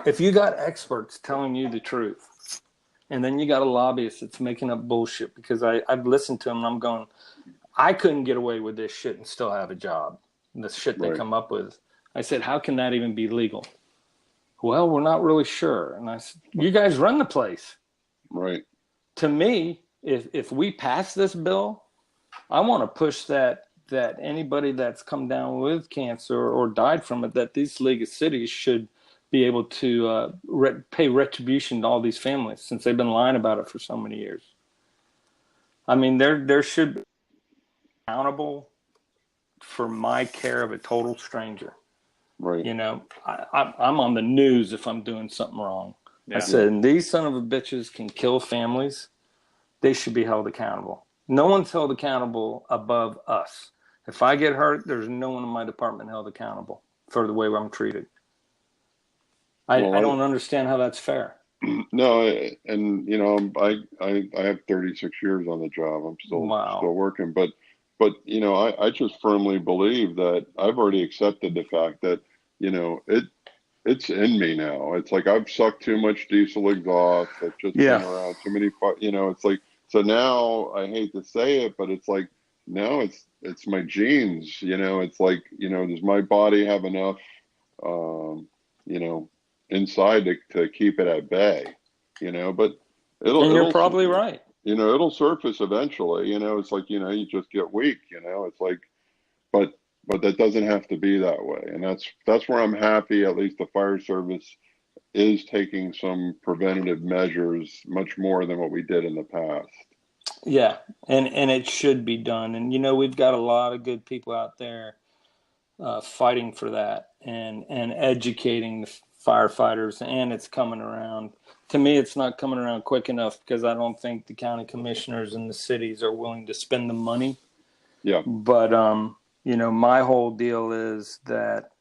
if you got experts telling you the truth, and then you got a lobbyist that's making up bullshit, because I've listened to them and I'm going, I couldn't get away with this shit and still have a job. The shit they come up with. I said, how can that even be legal? Well, we're not really sure. And I said, you guys run the place. Right. To me, if we pass this bill, I want to push that anybody that's come down with cancer or died from it, that these League of Cities should be able to pay retribution to all these families, since they've been lying about it for so many years. I mean, there should be accountable for my care of a total stranger. Right. You know, I'm on the news if I'm doing something wrong. Yeah. I said, and these son of a bitches can kill families. They should be held accountable. No one's held accountable above us. If I get hurt, there's no one in my department held accountable for the way I'm treated. I don't understand how that's fair. No, and you know, I have 36 years on the job. I'm still working, but you know, I just firmly believe that I've already accepted the fact that, you know, it's in me now. It's like I've sucked too much diesel exhaust. I've just been around too many, you know, it's like, so now I hate to say it, but it's like, now it's my genes, you know, it's like, you know, does my body have enough, you know, inside to keep it at bay, you know, but you're probably right. You know, it'll surface eventually, you know, it's like, you know, you just get weak, you know, it's like, but that doesn't have to be that way. And that's where I'm happy, at least the fire service is taking some preventative measures much more than what we did in the past. Yeah. And it should be done. And, you know, we've got a lot of good people out there fighting for that and educating the firefighters, and it's coming around. To me, it's not coming around quick enough because I don't think the county commissioners and the cities are willing to spend the money. Yeah. But, you know, my whole deal is that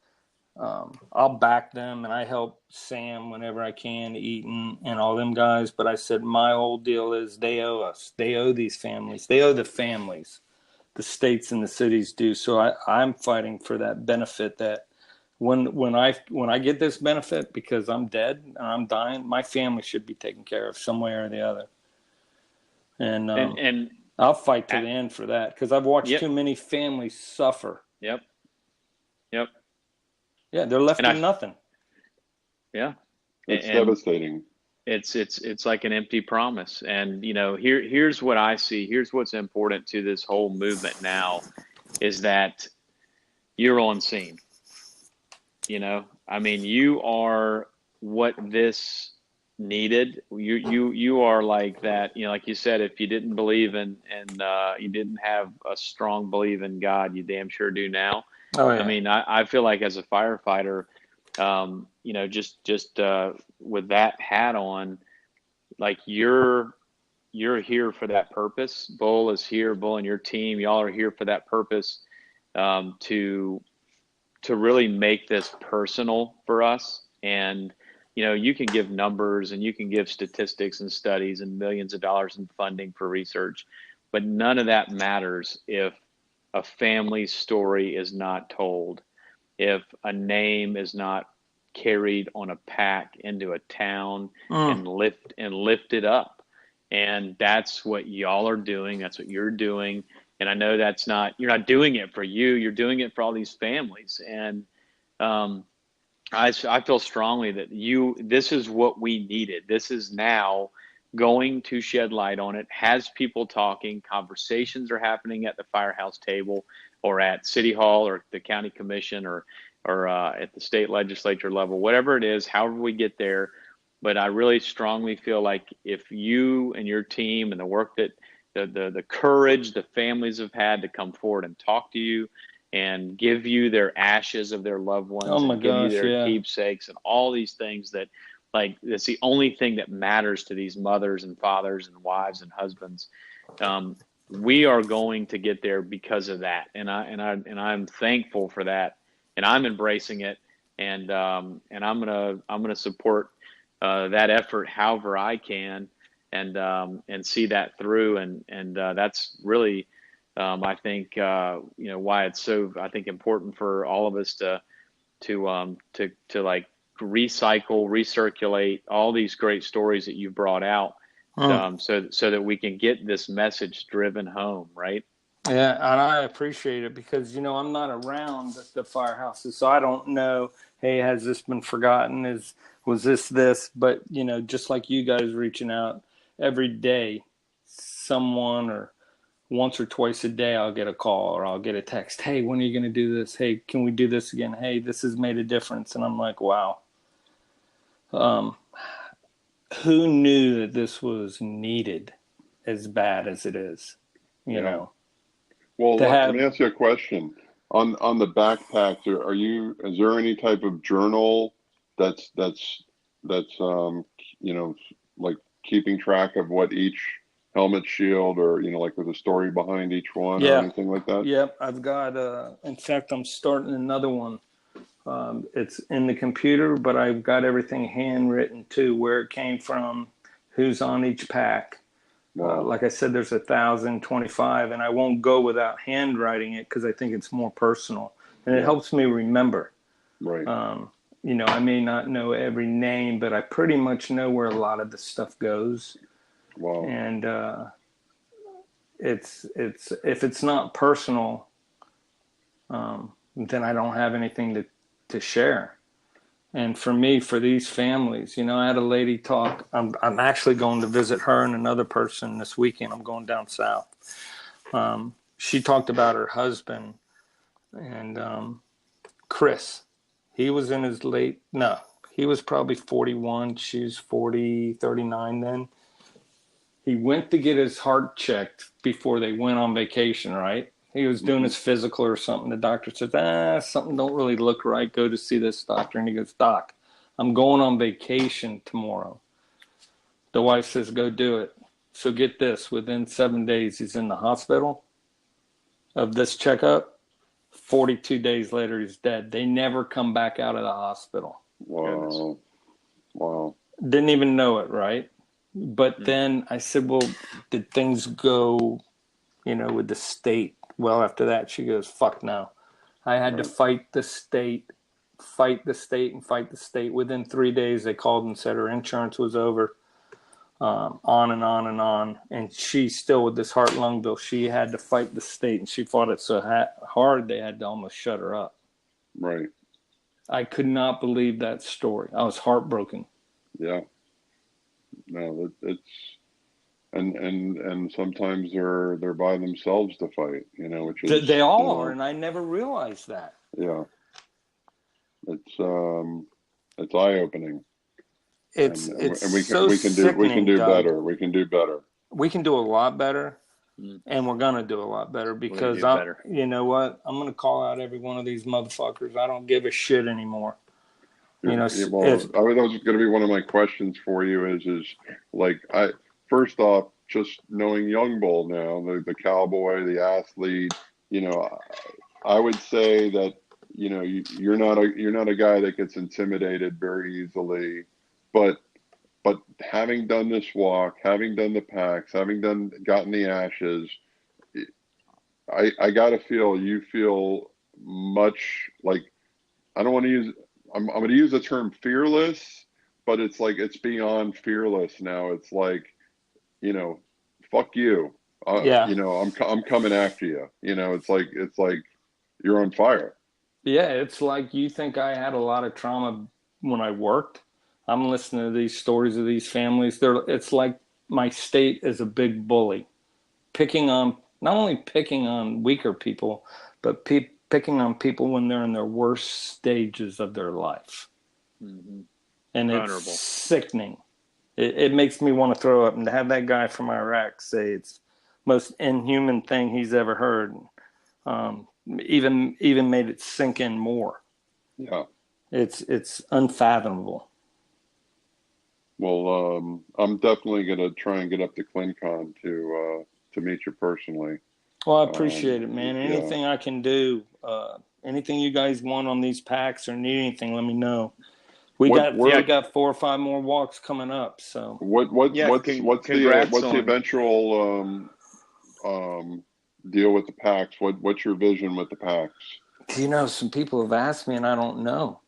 I'll back them, and I help Sam whenever I can, Eaton and all them guys. But I said my whole deal is they owe us. They owe these families. They owe the families. The states and the cities do. So I'm fighting for that benefit, that when I get this benefit, because I'm dead and I'm dying, my family should be taken care of some way or the other. And I'll fight to the end for that, because I've watched too many families suffer. Yep. Yeah, they're left with nothing. Yeah. It's devastating. It's like an empty promise. And, you know, here's what I see. Here's what's important to this whole movement now is that you're on scene. You know, I mean, you are what this needed. You are like that, you know, like you said, if you didn't believe in you didn't have a strong belief in God, you damn sure do now. Oh, yeah. I mean, I feel like as a firefighter, you know, just with that hat on, like you're here for that purpose. Bull is here. Bull and your team, y'all are here for that purpose, to really make this personal for us. And, you know, you can give numbers and you can give statistics and studies and millions of dollars in funding for research, but none of that matters if a family's story is not told, if a name is not carried on a pack into a town and lifted up. And that's what y'all are doing. That's what you're doing. And I know you're not doing it for you. You're doing it for all these families. And I feel strongly that this is what we needed. This is now going to shed light on it, has people talking, conversations are happening at the firehouse table or at City Hall or the county commission or at the state legislature level, whatever it is, however we get there. But I really strongly feel like if you and your team and the work that the courage the families have had to come forward and talk to you and give you their ashes of their loved ones and give you their keepsakes and all these things that, like, that's the only thing that matters to these mothers and fathers and wives and husbands. We are going to get there because of that. And I'm thankful for that, and I'm embracing it. And I'm going to support that effort however I can. and see that through. And that's really, I think, why it's so, I think, important for all of us to like recycle, recirculate all these great stories that you brought out, so that we can get this message driven home, right? Yeah, and I appreciate it because, I'm not around the firehouses, so I don't know, hey, has this been forgotten? Was this? But, just like you guys reaching out every day, someone, or once or twice a day, I'll get a call or I'll get a text. Hey, when are you going to do this? Hey, can we do this again? Hey, this has made a difference. And I'm like, wow. Who knew that this was needed as bad as it is, you know? Well, let me ask you a question. On the backpacks, is there any type of journal that's like keeping track of what each helmet, shield, or like with a story behind each one, or anything like that? Yep, I've got in fact, I'm starting another one. It's in the computer, but I've got everything handwritten too, where it came from, who's on each pack. Wow. Like I said, there's 1,025, and I won't go without handwriting it because I think it's more personal, and it helps me remember. Right. I may not know every name, but I pretty much know where a lot of the stuff goes. Wow. And it's if it's not personal, then I don't have anything to share. And for me, for these families, I had a lady talk. I'm actually going to visit her and another person this weekend. I'm going down south. She talked about her husband, and Chris. He was in his he was probably 41. She was 39 then. He went to get his heart checked before they went on vacation, right? He was doing his physical or something. The doctor says, something don't really look right. Go to see this doctor. And he goes, Doc, I'm going on vacation tomorrow. The wife says, go do it. So get this, within 7 days, he's in the hospital of this checkup. 42 days later, he's dead. They never come back out of the hospital. Wow. Wow. Didn't even know it, right? But then I said, well, did things go, with the state? Well, after that, she goes, fuck no. I had to fight the state. Within 3 days, they called and said her insurance was over. On and on and on. And she still, with this heart-lung bill, she had to fight the state. And she fought it so hard, they had to almost shut her up. Right. I could not believe that story. I was heartbroken. Yeah. No, it's... And sometimes they're by themselves to fight, which is they all are, and I never realized that. Yeah, it's eye-opening. It's we can do Doug. better. We can do better. We can do a lot better, and we're gonna do a lot better because you know what? I'm gonna call out every one of these motherfuckers. I don't give a shit anymore. That was going to be one of my questions for you. Is like First off, just knowing Young Bull now, the cowboy, the athlete, I would say that you're not a guy that gets intimidated very easily, but having done this walk, having done the packs, having gotten the ashes, I gotta feel you feel much like, I don't want to use, I'm going to use the term fearless, but it's like it's beyond fearless now. It's like, fuck you. I'm coming after you. It's like you're on fire. Yeah, it's like you think I had a lot of trauma when I worked. I'm listening to these stories of these families. It's like my state is a big bully, not only picking on weaker people, but picking on people when they're in their worst stages of their life. Mm-hmm. And vulnerable. It's sickening. It makes me want to throw up, and to have that guy from Iraq say it's the most inhuman thing he's ever heard, even made it sink in more. Yeah, it's unfathomable. Well, I'm definitely going to try and get up to ClinCon to meet you personally. Well, I appreciate it, man. Anything I can do, anything you guys want on these packs or need anything, let me know. We got 4 or 5 more walks coming up. So what's the eventual deal with the packs? What's your vision with the packs? Some people have asked me, and I don't know.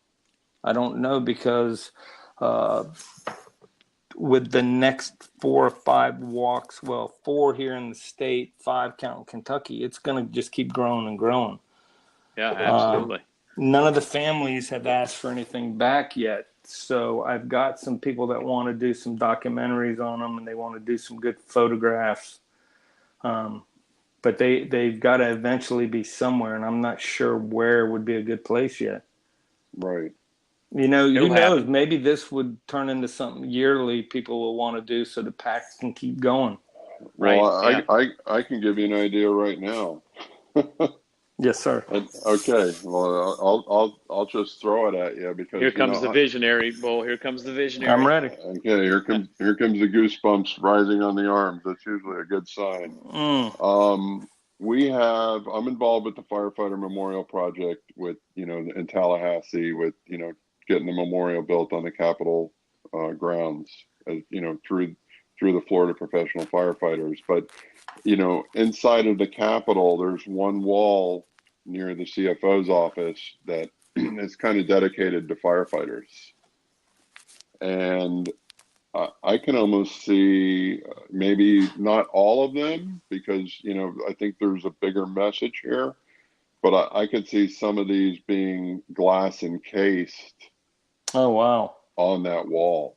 Because with the next 4 or 5 walks, 4 here in the state, 5 counting Kentucky, it's going to just keep growing and growing. Yeah, absolutely. None of the families have asked for anything back yet. So I've got some people that want to do some documentaries on them, and they want to do some good photographs. But they've got to eventually be somewhere, and I'm not sure where would be a good place yet. Right. Maybe this would turn into something yearly people will want to do so the packs can keep going. Right. Well, I can give you an idea right now. Yes, sir. Okay. Well, I'll just throw it at you because here comes the visionary. Bull. Here comes the visionary. I'm ready. Okay. Here comes the goosebumps rising on the arms. That's usually a good sign. I'm involved with the Firefighter Memorial Project with in Tallahassee with getting the memorial built on the Capitol grounds, through the Florida Professional Firefighters. But inside of the Capitol, there's one wall near the CFO's office that is kind of dedicated to firefighters, and I can almost see maybe not all of them because I think there's a bigger message here, but I could see some of these being glass encased. Oh wow! On that wall.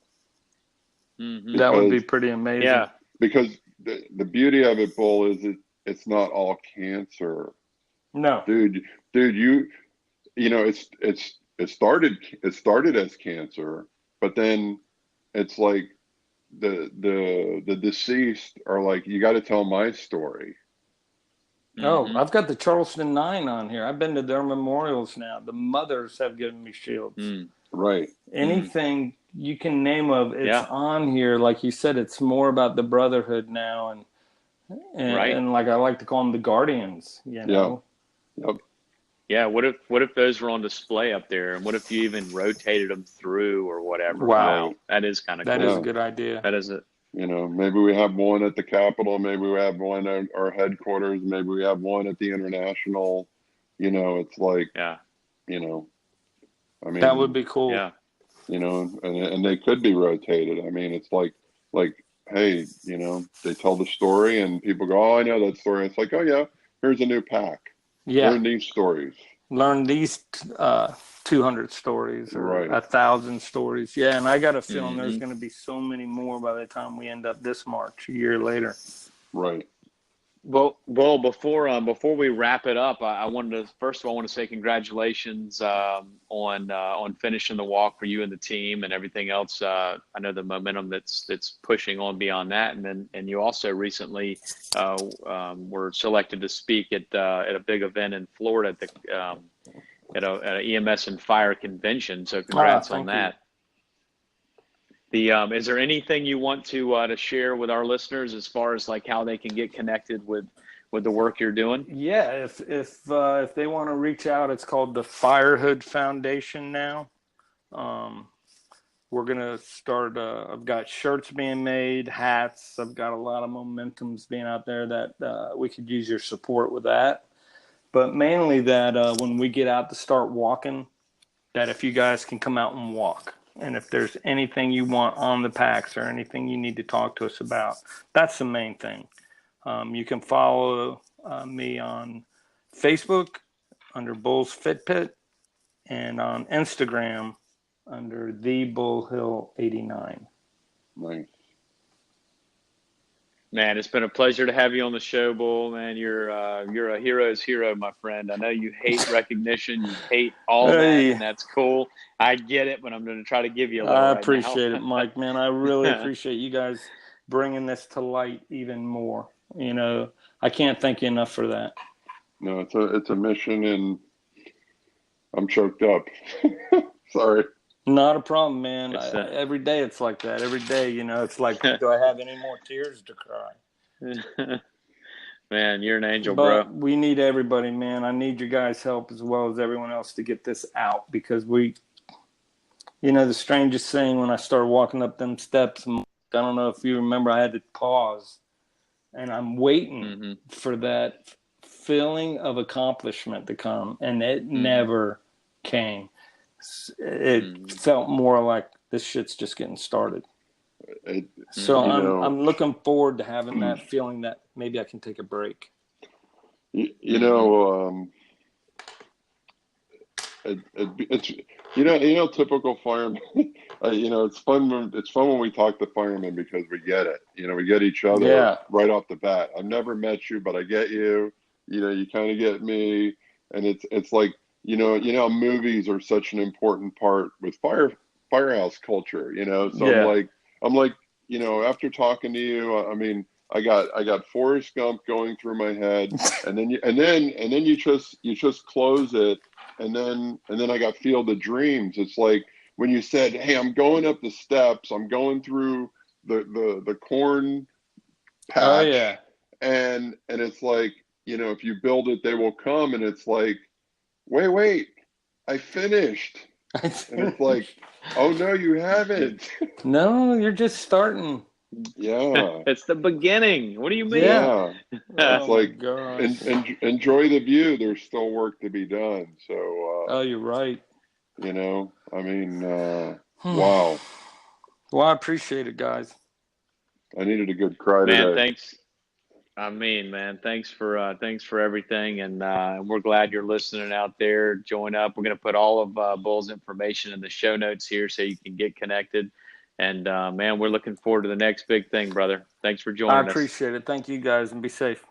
Mm-hmm. That would be pretty amazing. Yeah, because the beauty of it, Bull, is it's not all cancer. No, dude, it started as cancer, but then it's like the deceased are like, you got to tell my story. Oh, I've got the Charleston 9 on here. I've been to their memorials now. The mothers have given me shields. Right. Anything you can name it's on here. Like you said, it's more about the brotherhood now, and like I like to call them the guardians. Yep. Yeah. What if those were on display up there, and what if you even rotated them through or whatever? Wow, that is kind of cool. That is a good idea. That is it. Maybe we have one at the Capitol, maybe we have one at our headquarters, maybe we have one at the International. It's like, I mean, that would be cool. Yeah. And they could be rotated. I mean, it's like, hey, they tell the story and people go, oh, I know that story. It's like, oh yeah, here's a new pack. Yeah. Learn these stories. Learn these 200 stories or 1,000 stories. Yeah, and I got a feeling there's going to be so many more by the time we end up this March, a year later. Right. Well, before we wrap it up, I wanted to say congratulations on finishing the walk for you and the team and everything else. I know the momentum that's pushing on beyond that, and you also recently were selected to speak at a big event in Florida at an EMS and fire convention. So congrats on that. Is there anything you want to share with our listeners as far as like how they can get connected with the work you're doing? Yeah, if they want to reach out, it's called the Firehood Foundation now. We're gonna start. I've got shirts being made, hats. I've got a lot of momentums being out there that we could use your support with that. But mainly that when we get out to start walking, that if you guys can come out and walk. And if there's anything you want on the packs or anything you need to talk to us about, that's the main thing. You can follow me on Facebook under Bull's Fit Pit and on Instagram under The Bull Hill 89. Nice. Man, it's been a pleasure to have you on the show, Bull. Man, you're a hero's hero, my friend. I know you hate recognition, you hate all that, and that's cool. I get it, but I'm going to try to give you a little. I appreciate it, Mike. Man, I really appreciate you guys bringing this to light even more. I can't thank you enough for that. No, it's a mission, and I'm choked up. Sorry. Not a problem, man. Every day it's like that. Every day, it's like, do I have any more tears to cry? Man, you're an angel, bro. We need everybody, man. I need your guys' help as well as everyone else to get this out because the strangest thing when I started walking up them steps, I don't know if you remember, I had to pause, and I'm waiting for that feeling of accomplishment to come, and it never came. It felt more like this shit's just getting started. So I'm looking forward to having that feeling that maybe I can take a break. It's typical fireman. It's fun. It's fun when we talk to firemen because we get it. We get each other right off the bat. I've never met you, but I get you. You kind of get me, and it's like movies are such an important part with firehouse culture. So I'm like after talking to you, I mean, I got Forrest Gump going through my head, and then you just close it, and then I got Field of Dreams. It's like when you said, "Hey, I'm going up the steps. I'm going through the corn patch," and it's like if you build it, they will come, and it's like, wait, I finished, and it's like, oh no, you haven't. No, you're just starting. Yeah, it's the beginning. What do you mean? Yeah, it's like enjoy the view. There's still work to be done. So you're right. I mean, wow. Well, I appreciate it, guys. I needed a good cry today. Man, thanks. Man, thanks for everything, and we're glad you're listening out there. Join up. We're going to put all of Bull's information in the show notes here so you can get connected. And man, we're looking forward to the next big thing, brother. Thanks for joining us. I appreciate it. Thank you guys, and be safe.